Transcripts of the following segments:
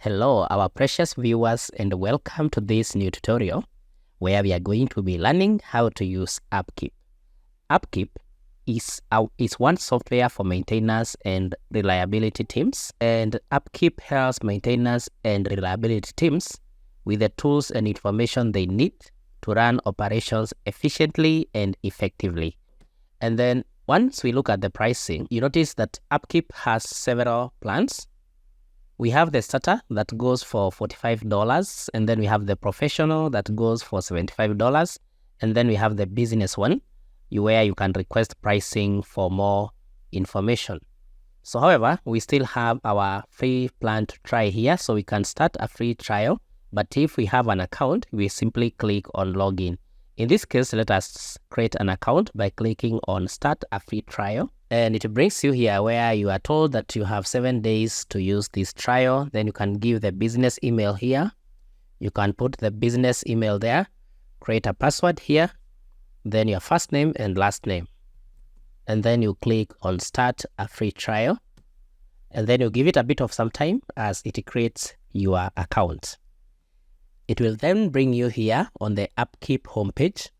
Hello, our precious viewers, and welcome to this new tutorial where we are going to be learning how to use Upkeep. Upkeep is one software for maintainers and reliability teams, and Upkeep helps maintainers and reliability teams with the tools and information they need to run operations efficiently and effectively. And then once we look at the pricing, you notice that Upkeep has several plans. We have the starter that goes for $45, and then we have the professional that goes for $75, and then we have the business one where you can request pricing for more information. So however, we still have our free plan to try here, so we can start a free trial. But if we have an account, we simply click on login. In this case, let us create an account by clicking on start a free trial. And it brings you here where you are told that you have 7 days to use this trial. Then you can give the business email here. You can put the business email there, create a password here, then your first name and last name. And then you click on start a free trial. And then you give it a bit of some time as it creates your account. It will then bring you here on the Upkeep homepage,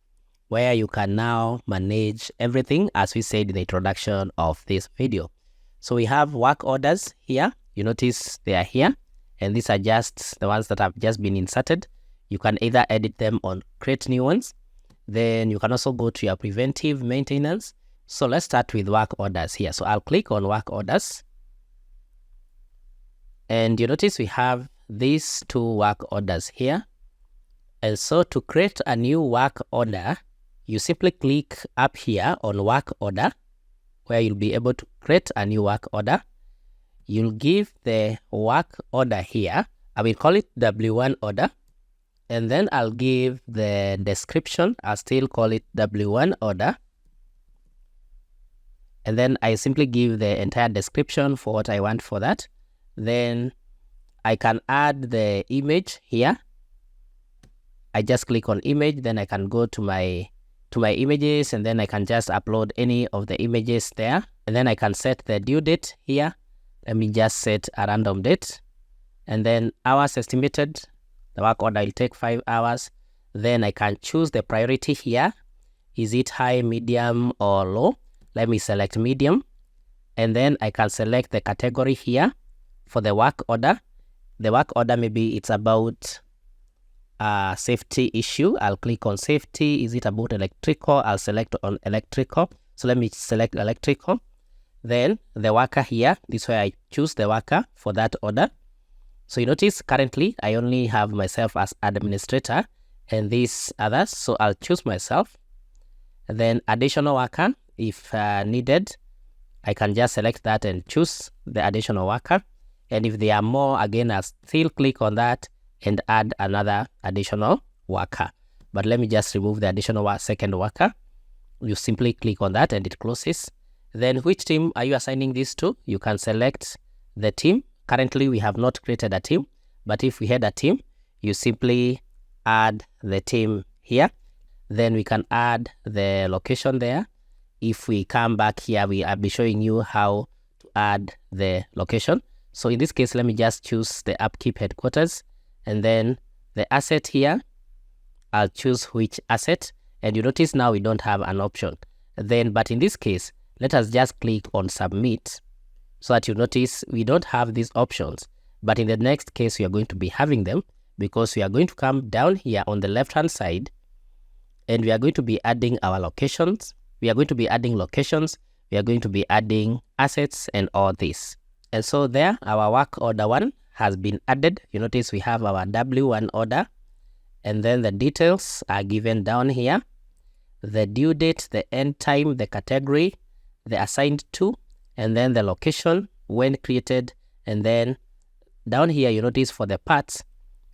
where you can now manage everything as we said in the introduction of this video. So we have work orders here. You notice they are here, and these are just the ones that have just been inserted. You can either edit them or create new ones. Then you can also go to your preventive maintenance. So let's start with work orders here. So I'll click on work orders. And you notice we have these two work orders here. And so to create a new work order, you simply click up here on work order, where you'll be able to create a new work order. You'll give the work order here, I will call it W1 order, and then I'll give the description, I'll still call it W1 order, and then I simply give the entire description for what I want for that. Then I can add the image here. I just click on image, then I can go to my images, and then I can just upload any of the images there. And then I can set the due date here. Let me just set a random date. And then hours estimated. The work order will take 5 hours. Then I can choose the priority here. Is it high, medium, or low? Let me select medium. And then I can select the category here for the work order. The work order, maybe it's about safety issue. I'll click on safety. Is it about electrical? I'll select on electrical. So let me select electrical. Then the worker here, this is where I choose the worker for that order. So you notice currently I only have myself as administrator and these others. So I'll choose myself. And then additional worker, if needed, I can just select that and choose the additional worker. And if there are more, again, I'll still click on that and add another additional worker. But let me just remove the additional second worker. You simply click on that and it closes. Then which team are you assigning this to? You can select the team. Currently, we have not created a team, but if we had a team, you simply add the team here. Then we can add the location there. If we come back here, I'll be showing you how to add the location. So in this case, let me just choose the Upkeep headquarters. And then the asset here, I'll choose which asset. And you notice now we don't have an option. But in this case, let us just click on submit so that you notice we don't have these options. But in the next case, we are going to be having them because we are going to come down here on the left-hand side and we are going to be adding our locations. We are going to be adding locations. We are going to be adding assets and all this. And so there, our work order one has been added. You notice we have our W1 order, and then the details are given down here. The due date, the end time, the category, the assigned to, and then the location when created. And then down here, you notice for the parts,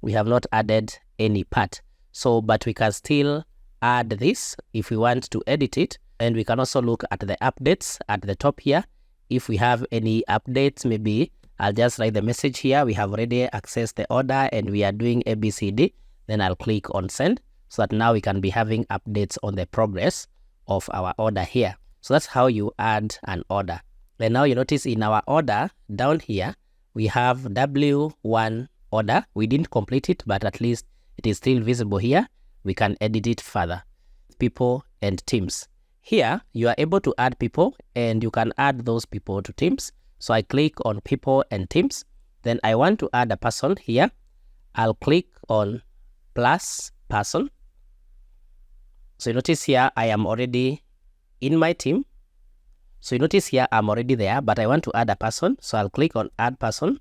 we have not added any part. So, but we can still add this if we want to edit it. And we can also look at the updates at the top here. If we have any updates, maybe I'll just write the message here. We have already accessed the order and we are doing ABCD. Then I'll click on send so that now we can be having updates on the progress of our order here. So that's how you add an order. And now you notice in our order down here, we have W1 order. We didn't complete it, but at least it is still visible here. We can edit it further. People and teams. Here, you are able to add people and you can add those people to teams. So I click on people and teams. Then I want to add a person here. I'll click on plus person. So you notice here, I am already in my team. So you notice here, I'm already there, but I want to add a person. So I'll click on add person.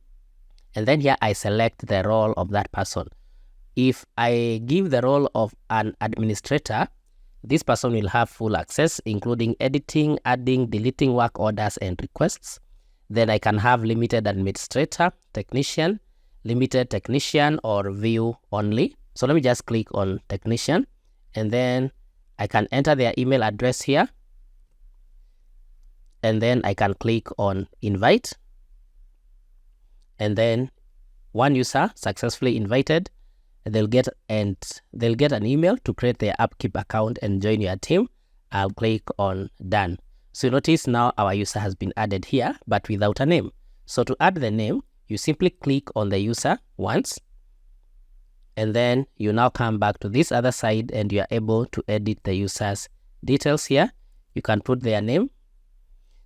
And then here I select the role of that person. If I give the role of an administrator, this person will have full access, including editing, adding, deleting work orders and requests. Then I can have limited administrator, technician, limited technician, or view only. So let me just click on technician, and then I can enter their email address here. And then I can click on invite. And then one user successfully invited. They'll get an email to create their Upkeep account and join your team. I'll click on done. So you notice now our user has been added here, but without a name. So to add the name, you simply click on the user once, and then you now come back to this other side and you are able to edit the user's details here. You can put their name.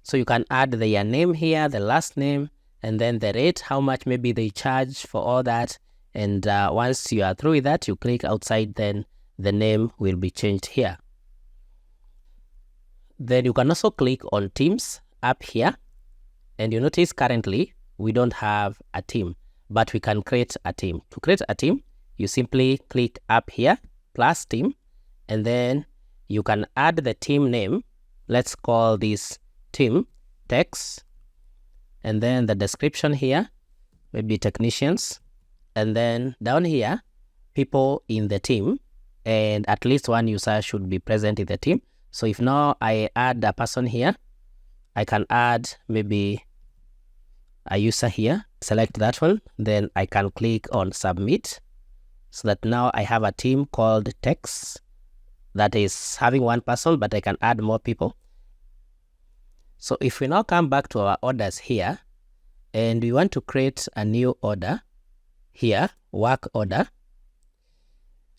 So you can add their name here, the last name, and then the rate, how much maybe they charge for all that. And once you are through with that, you click outside, then the name will be changed here. Then you can also click on teams up here. And you notice currently we don't have a team, but we can create a team. To create a team, you simply click up here, plus team, and then you can add the team name. Let's call this team text, and then the description here, maybe technicians, and then down here, people in the team, and at least one user should be present in the team. So if now I add a person here, I can add maybe a user here, select that one, then I can click on submit, so that now I have a team called text that is having one person, but I can add more people. So if we now come back to our orders here, and we want to create a new order here, work order,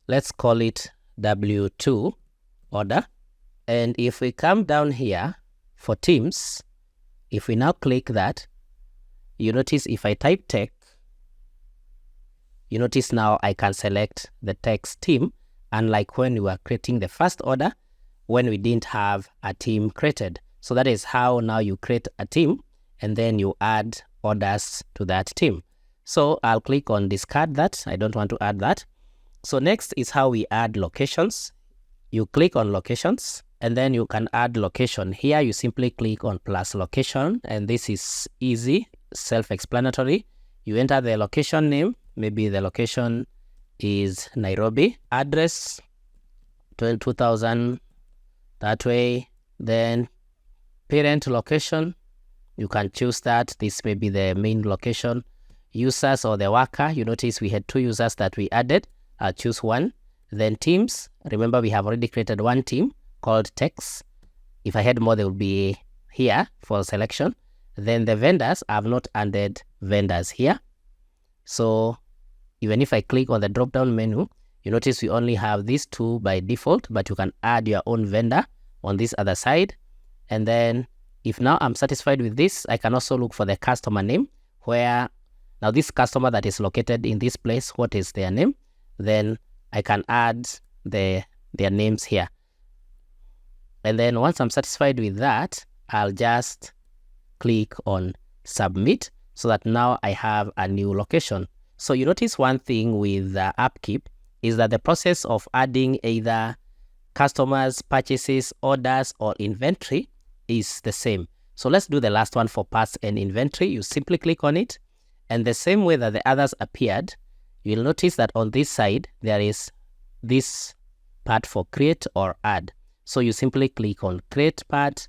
let's call it W2 order. And if we come down here for teams, if we now click that, you notice if I type tech, you notice now I can select the text team, unlike when we were creating the first order, when we didn't have a team created. So that is how now you create a team and then you add orders to that team. So I'll click on discard that. I don't want to add that. So next is how we add locations. You click on locations and then you can add location. Here you simply click on plus location, and this is easy, self-explanatory. You enter the location name. Maybe the location is Nairobi. Address 22,000 that way. Then parent location, you can choose that. This may be the main location. Users or the worker, you notice we had two users that we added. I'll choose one. Then teams, remember we have already created one team called text. If I had more, they would be here for selection. Then the vendors, I have not added vendors here. So even if I click on the drop down menu, you notice we only have these two by default, but you can add your own vendor on this other side. And then if now I'm satisfied with this, I can also look for the customer name, where now this customer that is located in this place, what is their name? Then I can add their names here. And then once I'm satisfied with that, I'll just click on submit, so that now I have a new location. So you notice one thing with Upkeep is that the process of adding either customers, purchases, orders, or inventory is the same. So let's do the last one for parts and inventory. You simply click on it, and the same way that the others appeared, you'll notice that on this side, there is this part for create or add. So you simply click on create part,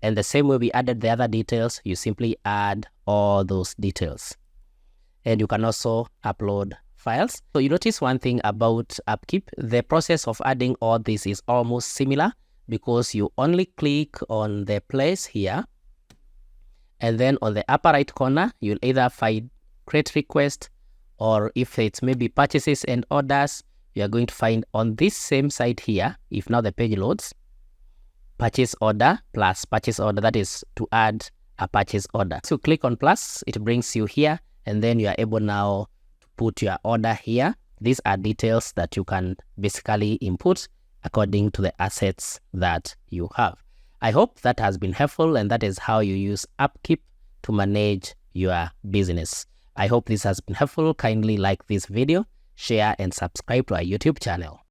and the same way we added the other details, you simply add all those details. And you can also upload files. So you notice one thing about Upkeep, the process of adding all this is almost similar, because you only click on the place here, and then on the upper right corner, you'll either find create request or if it's maybe purchases and orders, you are going to find on this same site here, if now the page loads, purchase order plus purchase order, that is to add a purchase order. So click on plus, it brings you here, and then you are able now to put your order here. These are details that you can basically input according to the assets that you have. I hope that has been helpful, and that is how you use Upkeep to manage your business. I hope this has been helpful. Kindly like this video, share and subscribe to our YouTube channel.